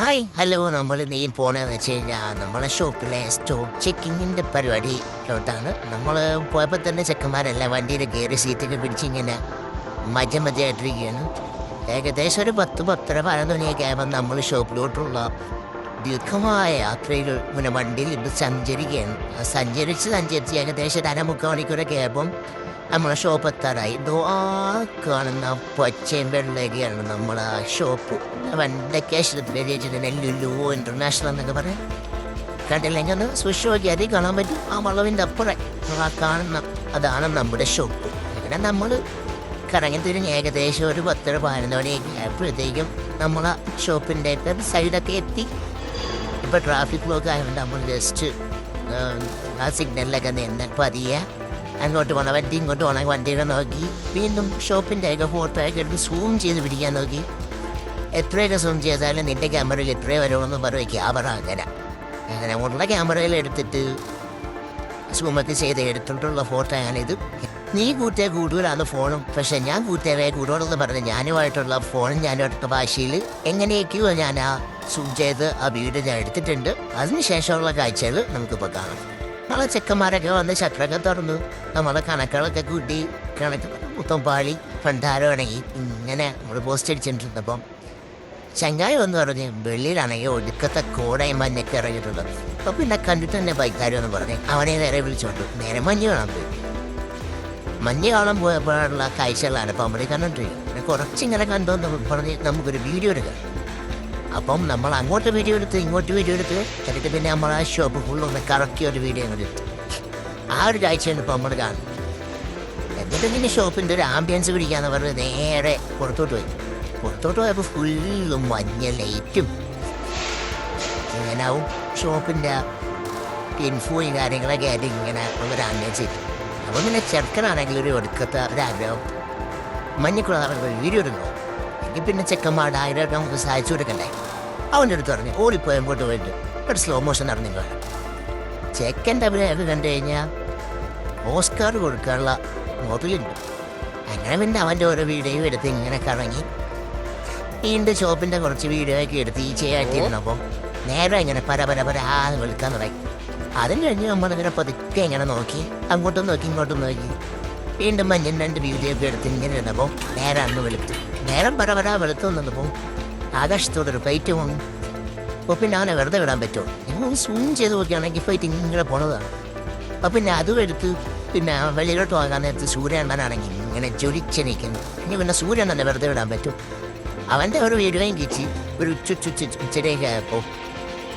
Hi hello നമ്മൾ നീ പോണെന്ന് വെച്ച് കഴിഞ്ഞാൽ നമ്മളെ ഷോപ്പിലെ സ്റ്റോക്ക് ചെക്കിങ്ങിൻ്റെ പരിപാടിയിലോട്ടാണ്. നമ്മൾ പോയപ്പോൾ തന്നെ ചെക്കന്മാരെല്ലാം വണ്ടിയിൽ കയറി സീറ്റൊക്കെ പിടിച്ചിങ്ങനെ മജയായിട്ടിരിക്കുകയാണ്. ഏകദേശം ഒരു 10-10:30 മണിയൊക്കെ ആയപ്പോൾ നമ്മൾ ഷോപ്പിലോട്ടുള്ള ദീർഘമായ യാത്രയിൽ ഇങ്ങനെ വണ്ടിയിൽ ഇത് സഞ്ചരിക്കുകയാണ്. സഞ്ചരിച്ച് ഏകദേശം ഒരു 1/4 മണിക്കൂറൊക്കെ ആയപ്പം നമ്മളെ ഷോപ്പ് എത്താറായി. കാണുന്ന പച്ചയും വെള്ളയൊക്കെയാണ് നമ്മളെ ഷോപ്പ്. വെക്കേഷനിൽ ലുലു ഇൻ്റർനാഷണൽ എന്നൊക്കെ പറയാം. കണ്ടില്ലെങ്കിൽ ഒന്ന് സ്വിച്ച് നോക്കിയാൽ കാണാൻ പറ്റും. ആ വളവിൻ്റെ അപ്പുറം കാണുന്ന അതാണ് നമ്മുടെ ഷോപ്പ്. അങ്ങനെ നമ്മൾ കറങ്ങി തിരിഞ്ഞ് ഏകദേശം ഒരു 10-11 മണിയൊക്കെ ആയപ്പോഴത്തേക്കും നമ്മളെ ഷോപ്പിൻ്റെ സൈഡൊക്കെ എത്തി. ഇപ്പോൾ ട്രാഫിക് ബ്ലോക്ക് ആയതുകൊണ്ട് നമ്മൾ ജസ്റ്റ് ആ സിഗ്നലിലൊക്കെ നിന്ന് പതിയെ അങ്ങോട്ട് പോകണം, വണ്ടി ഇങ്ങോട്ട് പോകണം. വണ്ടിയുടെ നോക്കി വീണ്ടും ഷോപ്പിൻ്റെ ഒക്കെ ഫോട്ടോ ഒക്കെ എടുത്ത് സൂം ചെയ്ത് പിടിക്കാൻ നോക്കി. എത്രയൊക്കെ സൂം ചെയ്താലും നിൻ്റെ ക്യാമറയിൽ എത്രയോ വരുമെന്ന് പറയും ക്യാമറ. അങ്ങനെ ഉള്ള ക്യാമറയിൽ എടുത്തിട്ട് സൂമൊക്കെ ചെയ്ത് എടുത്തിട്ടുള്ള ഫോട്ടോ ആണിത്. നീ കൂട്ടിയ കൂടുതലാണ് ഫോണും, പക്ഷെ ഞാൻ കൂട്ടിയവയെ കൂടുതലെന്ന് പറഞ്ഞ് ഞാനുമായിട്ടുള്ള ഫോണും ഞാനുമായിട്ടുള്ള ഭാഷയിൽ എങ്ങനെയൊക്കെയോ ഞാൻ ആ സൂം ചെയ്ത് ആ വീഡിയോ ഞാൻ എടുത്തിട്ടുണ്ട്. അതിനുശേഷമുള്ള കാഴ്ചകൾ നമുക്കിപ്പോൾ കാണാം. നമ്മളെ ചെക്കന്മാരൊക്കെ വന്ന് ഷട്ടറൊക്കെ തുറന്നു, നമ്മളെ കണക്കുകളൊക്കെ കൂട്ടി കണക്ക് മൊത്തം പാളി ഭണ്ഡാരമാണെങ്കിൽ ഇങ്ങനെ നമ്മൾ പോസ്റ്റ് അടിച്ചിട്ടുണ്ടപ്പം ചങ്ങായി വന്ന് പറഞ്ഞ് വെള്ളിയിലാണെങ്കിൽ ഒടുക്കത്തെ കോടയും മഞ്ഞൊക്കെ ഇറങ്ങിയിട്ടുള്ളത്. അപ്പോൾ പിന്നെ കണ്ടിട്ട് തന്നെ ബൈക്കാരെന്ന് പറഞ്ഞ് അവനെ നേരെ വിളിച്ചോണ്ട് നേരെ മഞ്ഞ് കാണാൻ പോയി. മഞ്ഞ് കാണാൻ പോയപ്പോഴുള്ള കാഴ്ചകളാണ് ഇപ്പോൾ നമ്മൾ കണ്ടിട്ടിരിക്കുന്നത്. പിന്നെ കുറച്ചിങ്ങനെ കണ്ടോന്ന് പറഞ്ഞ് നമുക്കൊരു വീഡിയോ എടുക്കാം. അപ്പം നമ്മൾ അങ്ങോട്ട് വീഡിയോ എടുത്ത് ഇങ്ങോട്ട് വീഡിയോ എടുത്ത് എന്നിട്ട് പിന്നെ നമ്മൾ ആ ഷോപ്പ് ഫുള്ളൊന്ന് കറക്കിയ ഒരു വീഡിയോ അങ്ങോട്ട് എടുത്ത് ആ ഒരു കാഴ്ചയാണ് ഇപ്പോൾ നമ്മൾ കാണുന്നത്. എന്നിട്ട് പിന്നെ ഷോപ്പിൻ്റെ ഒരു ആംബിയൻസ് പിടിക്കാന്ന് പറഞ്ഞ് നേരെ പുറത്തോട്ട് പോയപ്പോൾ ഫുള്ളും മഞ്ഞ ലൈറ്റും ഇങ്ങനാവും ഷോപ്പിൻ്റെ ഇൻഫോയും കാര്യങ്ങളൊക്കെ ആയിട്ട് ഇങ്ങനെ ഒരു ആംബിയൻസ് ചെയ്തു. അപ്പോൾ പിന്നെ ചെറുക്കനാണെങ്കിൽ ഒരു ഒടുക്കത്തെ ഒരാഗ്രഹം മഞ്ഞക്കുള്ള വീഡിയോ എടുക്കണോ. എങ്കിൽ പിന്നെ ചെക്കന്മാരുടെ ആയിരം നമുക്ക് സഹായിച്ചു കൊടുക്കണ്ടേ. അവൻ്റെ അടുത്ത് പറഞ്ഞു ഓടിപ്പോയപ്പോട്ട് പോയിട്ട് ഒരു സ്ലോ മോഷൻ നടന്നില്ല. ചെക്കൻ്റെ അഭിനയൊക്കെ കണ്ടു കഴിഞ്ഞാൽ ഓസ്കാർ കൊടുക്കാനുള്ള മുതലുണ്ട്. അങ്ങനെ പിന്നെ അവൻ്റെ ഓരോ വീഡിയോ എടുത്ത് ഇങ്ങനെ കറങ്ങി വീണ്ടും ഷോപ്പിൻ്റെ കുറച്ച് വീഡിയോ ഒക്കെ എടുത്ത് ഈ ചെയ്യാറ്റിരുന്നപ്പം നേരെ ഇങ്ങനെ പരന്ന് വിളിക്കാൻ തുടങ്ങി. അതും കഴിഞ്ഞ് നമ്മളിങ്ങനെ പതുക്കെ ഇങ്ങനെ നോക്കി അങ്ങോട്ടും നോക്കി ഇങ്ങോട്ടും നോക്കി വീണ്ടും മഞ്ഞൻ 2 വീഡിയോ ഒക്കെ എടുത്ത് ഇങ്ങനെ ഇരുന്നപ്പോൾ നേരെ അന്ന് വെളുത്തു. നേരം വെളുത്തു നിന്നപ്പോൾ ആകാശത്തോടൊരു ഫ്ലൈറ്റ് വന്നു. അപ്പോൾ പിന്നെ അവനെ വെറുതെ വിടാൻ പറ്റുമോ? നിങ്ങൾ സൂം ചെയ്ത് നോക്കുകയാണെങ്കിൽ ഫ്ലൈറ്റ് ഇങ്ങനെ പോണതാണ്. അപ്പോൾ പിന്നെ അതും എടുത്ത് പിന്നെ വെളിയിലോട്ട് പോകാൻ നേരത്ത് സൂര്യണ്ണനാണെങ്കിൽ ഇങ്ങനെ ജ്വലിച്ചെണീക്കുന്നു. ഇനി പിന്നെ സൂര്യണ്ണനെ വെറുതെ വിടാൻ പറ്റും. അവൻ്റെ ഒരു വീഡിയോയും കിച്ചി ഒരു ഉച്ചരയൊക്കെ ആയപ്പോൾ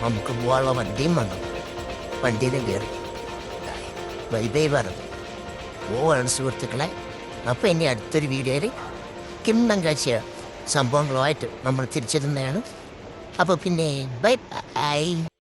നമുക്ക് പോകാനുള്ള വണ്ടിയും വന്നു. വണ്ടിയിലും കയറി വൈബൈ പറഞ്ഞു പോവാണ് സുഹൃത്തുക്കളെ. അപ്പോൾ ഇനി അടുത്തൊരു വീഡിയോയിൽ കിണ്ണം കാഴ്ച സംഭവങ്ങളുമായിട്ട് നമ്മൾ തിരിച്ചെത്തുന്നതാണ്. അപ്പോൾ പിന്നെ ബൈ ബൈ.